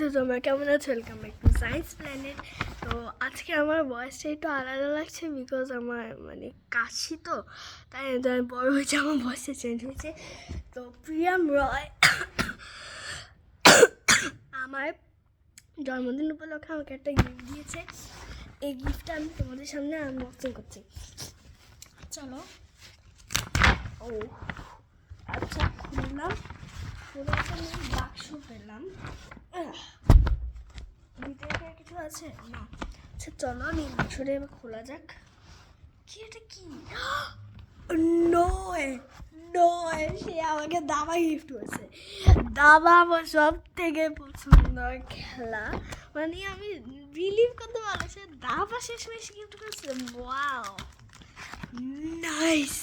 বন্ধু, তোমরা কেমন আছো? Welcome back to science planet. তো আজকে আমার ভয়েসটা একটু আলাদা লাগছে বিকজ আমার কাশি, তো তাই আমি বড় হয়েছে, আমার ভয়েসটা চেঞ্জ হয়েছে। তো প্রিয়াম রয় আমার জন্মদিন উপলক্ষে আমাকে একটা গিফট দিয়েছে। এই গিফটটা আমি তোমাদের সামনে আনবক্সিং করছি। চলো। ও আচ্ছা, খুললাম। বাক্স পেলাম, ভিতরে কিছু আছে না। আচ্ছা চলো, আমি বাক্সটা এবার খোলা যাক। কি এটা? কি নয় নয়, সে আমাকে দাবা গিফট করেছে। দাবা আমার সব থেকে পছন্দের খেলা, আমি বিলিভ করতে পারছি সে দাবা শেষমেশ গিফট করেছে। Wow, nice.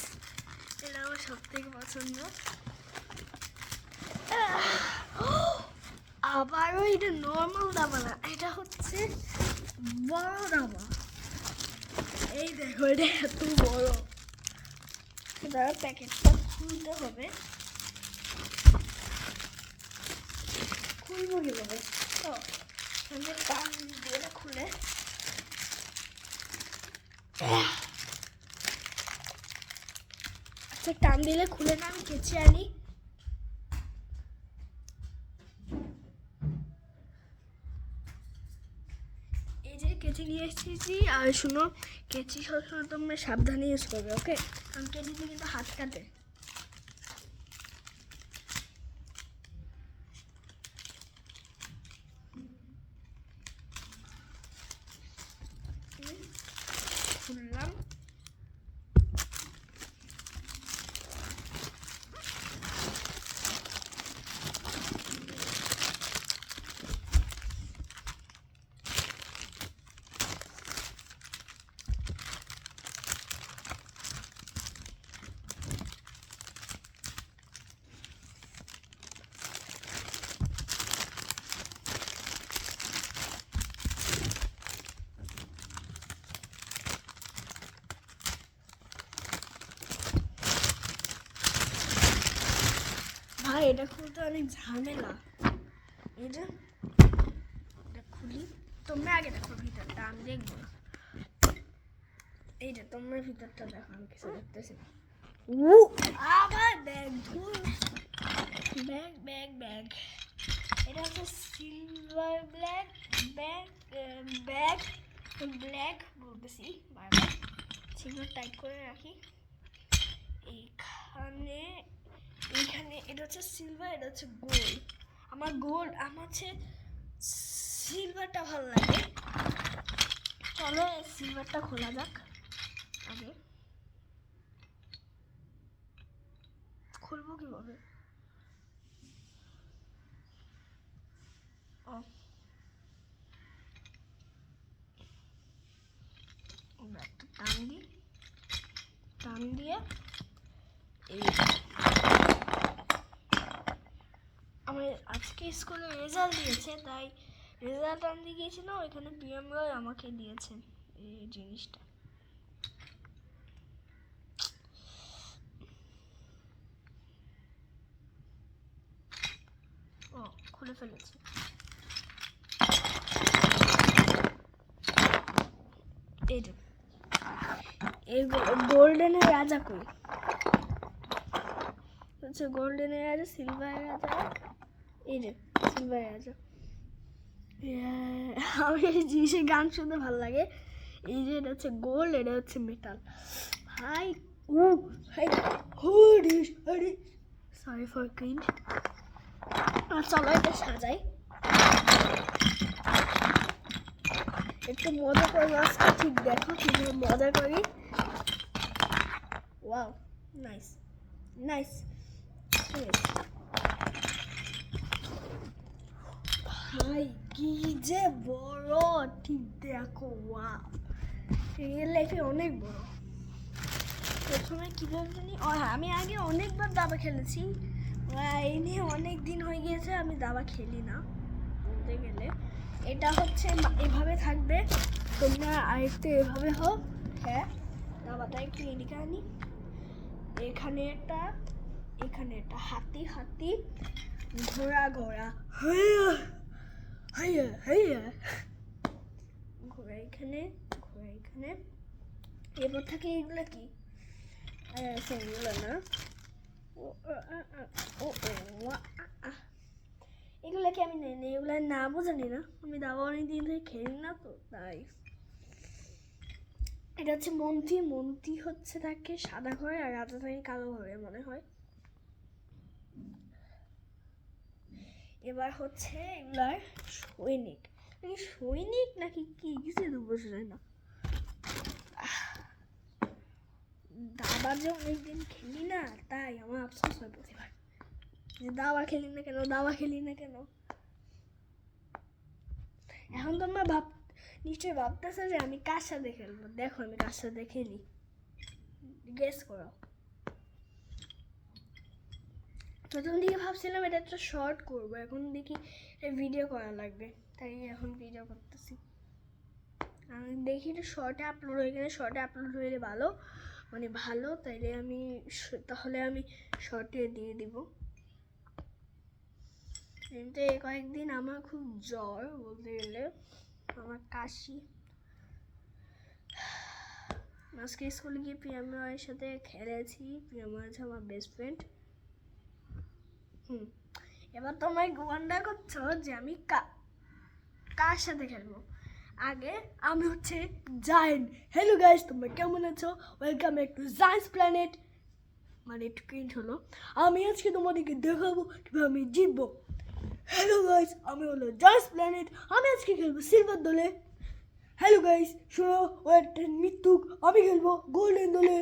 এটা আমার সব থেকে পছন্দ। আবারও এটা নর্মাল দাবা না, এটা হচ্ছে বড় দাবা। এই দেখো, এটা এত বড়। এবার প্যাকেটটা খুলতে হবে। খুলবো কিভাবে? তো আমি টান দিয়ে খুলে, আচ্ছা টান দিলে খুলে না, আমি কেচে আনি। এই যে কেচি নিয়ে এসেছি। আর শুনো, কেচি সবসময় তোমরা সাবধানে ইউজ করবে, ওকে? কারণ কেচিতে কিন্তু হাত কাটে। খুললাম। ভাই, এটা খুলতে অনেক ঝামেলা। এটা খুলি, তোমরা আগে দেখো ভিতরটা, আমি দেখবো না। এইটা তোমরা ভিতরটা দেখো, আমি কিছু দেখতেছি না। আবার ব্যাগ, ব্যাগ ব্যাগ ব্যাগ। এটা হচ্ছে silver black bag. Bag black বলতেছি বারবার, সেগুলো টাইট করে রাখি। এইখানে এইখানে এটা হচ্ছে সিলভার, এটা হচ্ছে গোল্ড। আমার হচ্ছে সিলভারটা ভালো লাগে। চলো সিলভারটা খোলা যাক। আগে খুলবো কিভাবে? ও, একটা টান দিয়ে এই আমার আজকে স্কুলে রেজাল্ট দিয়েছে, তাই রেজাল্ট আনতে গিয়েছিল, ওইখানে পিএম রয় আমাকে দিয়েছেন এই জিনিসটা। ও, খুলে ফেলেছি। এই যে এই গোল্ডেনের রাজা কই? হচ্ছে গোল্ডেনের রাজা, সিলভারের রাজা। এই যে সিলভার রাজা। আমার এই জিনিসের গান শুনতে ভালো লাগে। এই যে এটা হচ্ছে গোল্ড, এটা হচ্ছে মেটাল। হাই ও hi Hari sorry for cringe. চলো এটা সাজাই, একটু মজা করবো আজকে। ঠিক দেখো কিভাবে মজা করি। Wow, nice nice. ভাই কি যে বড়, ঠিক দেখো। ওয়াও, রিয়েল লাইফে অনেক বড়। প্রথমে কীভাবে জানি, হ্যাঁ, আমি আগে অনেকবার দাবা খেলেছি। এই নিয়ে অনেক দিন হয়ে গিয়েছে আমি দাবা খেলি না বলতে গেলে। এটা হচ্ছে এভাবে থাকবে, তোমরা আরেকটু এভাবে হোক। হ্যাঁ, দাবাটা একটু এদিকে আনি। এখানে একটা হাতি, ঘোড়া, হ্যাঁ ঘোড়া এখানে, ঘোড়া এখানে। এরপর থাকে এগুলো কি? সেগুলো না, এগুলো কি আমি নেই, এগুলোর নামও জানি না, আমি দাবা অনেক দিন ধরে খেলি না তো তাই। এটা হচ্ছে মন্ত্রী, মন্ত্রী হচ্ছে থাকে সাদা ঘরে আর রাজা থাকে কালো ঘরে মনে হয়। এবার হচ্ছে এগুলার সৈনিক, সৈনিক নাকি কি কিছু তো বোঝা যায় না। দাবা যে অনেকদিন খেলি না তাই আমার আফসোস হয় প্রতিবার যে দাবা খেলি না কেন, দাবা খেলি না কেন। এখন তোমরা নিশ্চয়ই ভাবতেছো যে আমি কার সাথে খেলবো। দেখো আমি কার সাথে খেলি, গেস করো। প্রথম দিকে ভাবছিলাম এটা একটা শর্ট করবো, এখন দেখি এটা ভিডিও করা লাগবে, তাই এখন ভিডিও করতেছি। আমি দেখি এটা শর্টে আপলোড হয়ে গেলে, শর্টে আপলোড হয়ে ভালো, মানে ভালো, তাইলে আমি তাহলে আমি শর্টে দিয়ে দিব। কিন্তু এই কয়েকদিন আমার খুব জ্বর বলতে গেলে, আমার কাশি। আজকে স্কুলে গিয়ে প্রিয়ামের সাথে খেলেছি, প্রিয়ামা আছে আমার বেস্ট ফ্রেন্ড। এবার তোমরা গোয়ান্ডা করছো যে আমি কার সাথে খেলবো। আগে আমি হচ্ছে জায়েন্ট। হ্যালো গাইস, তোমরা কেমন আছো? Welcome back to giant's planet. মানে একটু ক্রিঞ্জ হলো। আমি আজকে তোমাদেরকে দেখাবো কিভাবে আমি জিতবো। হ্যালো গাইস, আমি হলো জায়েন্টস প্ল্যানেট, আমি আজকে খেলবো সিলভার দলে। হ্যালো গাইস, শোনো, ও একটা মৃত্যুক, আমি খেলবো গোল্ডেন দলে।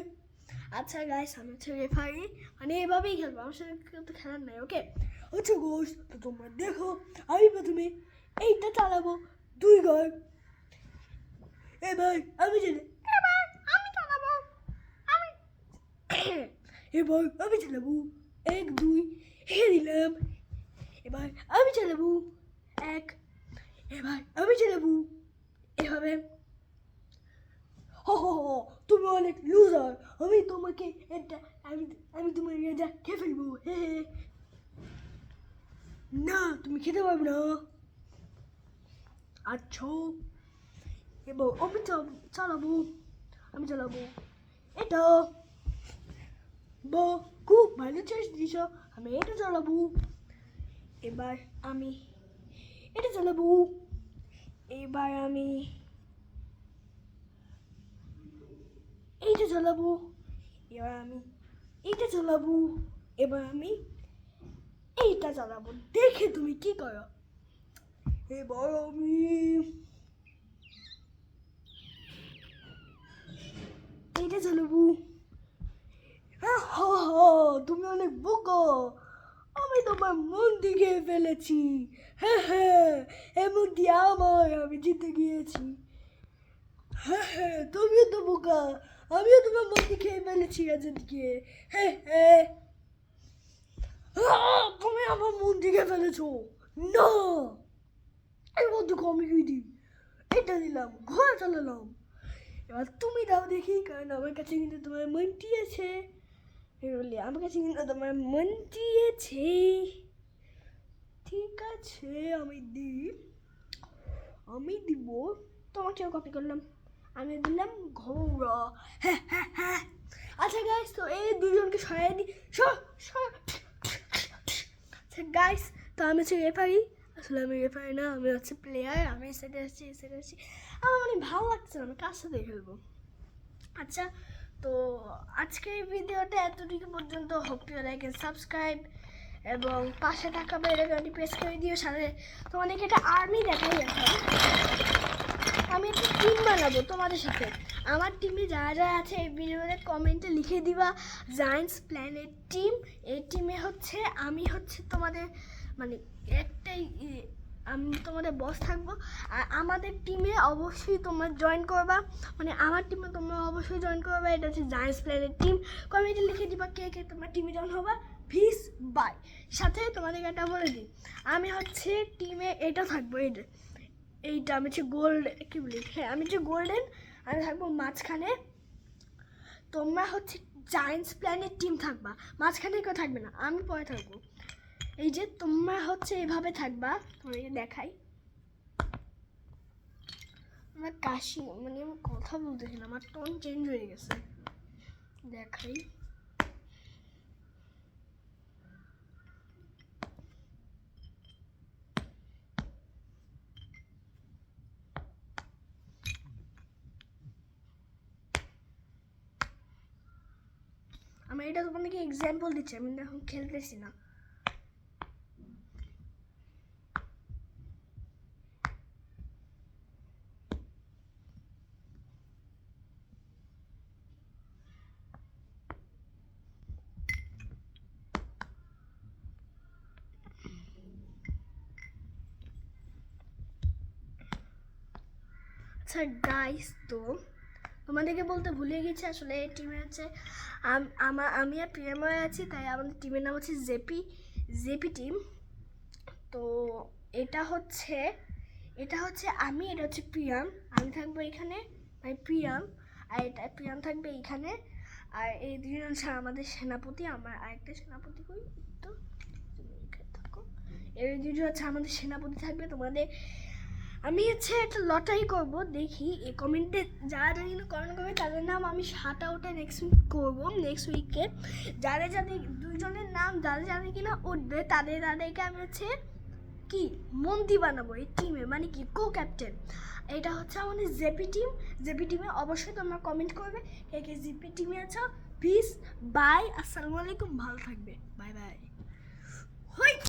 আচ্ছা গাইস, আমি হচ্ছে রেফারি, মানে এভাবেই খেলবো, আমার সাথে কেউ তো খেলার নাই, ওকে? আচ্ছা গাইস, তো তোমরা দেখো, আমি প্রথমে এইটা চালাবো 2 ঘর। এবার আমি চালাবো, এবার আমি চালাবো 1 2, হেরে দিলাম। এবার আমি চালাবো 1, এবার আমি চালাবো এভাবে। তুমি অনেক লুজার, আমি তোমাকে এটা আমি তোমার রেজা খেয়ে ফেলবো। না, তুমি খেতে পারবে না। আচ্ছা, এবার আমি চালাবো, আমি চালাবো এটা। খুব ভালো চয়েস দিছ, আমি এটা চালাবো। এবার আমি এটা চালাবো, এবার আমি এইটা চালাবো, এবার আমি এইটা চালাবো, এবার আমি এইটা চালাবো। দেখে তুমি কি করো। এবার আমি এইটা চালাবো। তুমি অনেক বোকা, আমি তোমার মন্দি খেয়ে ফেলেছি। হ্যাঁ, এমন দিয়ে আমার, আমি জিতে গিয়েছি। হ্যাঁ, তুমিও তো বোকা, আমিও তোমার মন্দি খেয়ে ফেলেছি আজকে। হ্যাঁ, তুমি আমার মন্দি খেয়ে ফেলেছো। না, এর মধ্যে আমি কি দিই? এটা দিলাম, ঘোড়া চালালাম। এবার তুমি দাও দেখি, কারণ আমার কাছে কিন্তু তোমার মন্টি আছে। বলি আমার কাছে কিন্তু তোমার মন্টি আছে। ঠিক আছে, আমি দিব। তোমাকেও কপি করলাম, আমি দিলাম ঘোড়া। হ্যাঁ। আচ্ছা গাইস, তো এই দুজনকে সরাই দিই। আচ্ছা গাইস, তো আমি হচ্ছে রেফারি। আসলে আমি রেফারি না, আমি হচ্ছে প্লেয়ার। আমি সেটা আসছি। আমার অনেক ভালো লাগছে, আমি কার সাথে খেলবো। আচ্ছা, তো আজকের ভিডিওটা এতটুকু পর্যন্ত। Hope you like and subscribe, এবং পাশে থাকা বেল আইকনটি প্রেস করে দিও। সাথে তোমাদেরকে একটা আর্মি দেখাই এখন। আমি একটা টিম বানাবো তোমাদের সাথে। আমার টিমে যারা আছে এই ভিডিওতে কমেন্টে লিখে দিবা জায়েন্টস প্ল্যানেট টিম। এই টিমে হচ্ছে আমি হচ্ছে তোমাদের মানে একটাই, আমি তোমাদের বস থাকবো। আর আমাদের টিমে অবশ্যই তোমরা জয়েন করবা, মানে আমার টিমে তোমরা অবশ্যই জয়েন করবা। এটা হচ্ছে জায়েন্টস প্ল্যানেট টিম। কমেন্টে লিখে দিবা কে তোমার টিমে জয়েন হবা। Peace bye. সাথে তোমাদেরকে একটা বলে দিই, আমি হচ্ছে টিমে এটা থাকবো, এইটা আমি হচ্ছে গোল্ড, কি বলি, হ্যাঁ আমি হচ্ছে গোল্ডেন। আমি থাকবো মাঝখানে, তোমরা হচ্ছে জায়েন্টস প্ল্যানেট টিম থাকবা। মাঝখানে কেউ থাকবে না, আমি পরে থাকবো। এই যে তোমরা হচ্ছে এভাবে থাকবা, তোমাকে দেখাই। আমার কাশি মানে আমি কথা বলতেছি না, আমার টোন চেঞ্জ হয়ে গেছে। দেখাই আমি এটা তোমাদেরকে এক্সাম্পল দিচ্ছি, আমি এখন খেলতেছি না। আচ্ছা গাইস, তো তোমাদেরকে বলতে ভুলে গেছি, আসলে এই টিমে হচ্ছে আমি আর প্রিয়াময় আছি, তাই আমাদের টিমের নাম হচ্ছে জেপি টিম। তো এটা হচ্ছে আমি, এটা হচ্ছে প্রিয়াম, আমি থাকবো এখানে, প্রিয়াম, আর এটা প্রিয়াম থাকবে এইখানে, আর এই দুজন হচ্ছে আমাদের সেনাপতি। আমার আরেকটা সেনাপতি কই, তো থাকো, এই দুজন হচ্ছে আমাদের সেনাপতি থাকবে। তোমাদের আমি হচ্ছে একটা লটারি করব, দেখি এই কমেন্টে যারা জানি না কমেন্ট করবে তাদের নাম আমি শার্ট আউটে নেক্সট উইক করবো, নেক্সট উইকে। যাদের দুজনের নাম যাদের কিনা উঠবে তাদেরকে আমি হচ্ছে কি মন্ত্রী বানাবো এই টিমে, মানে কি কো ক্যাপ্টেন। এটা হচ্ছে আমাদের জেপি টিমে অবশ্যই তোমরা কমেন্ট করবে কে কে জেপি টিমে আছো। পিস বাই, আসসালামু আলাইকুম, ভালো থাকবে, বাই বাই।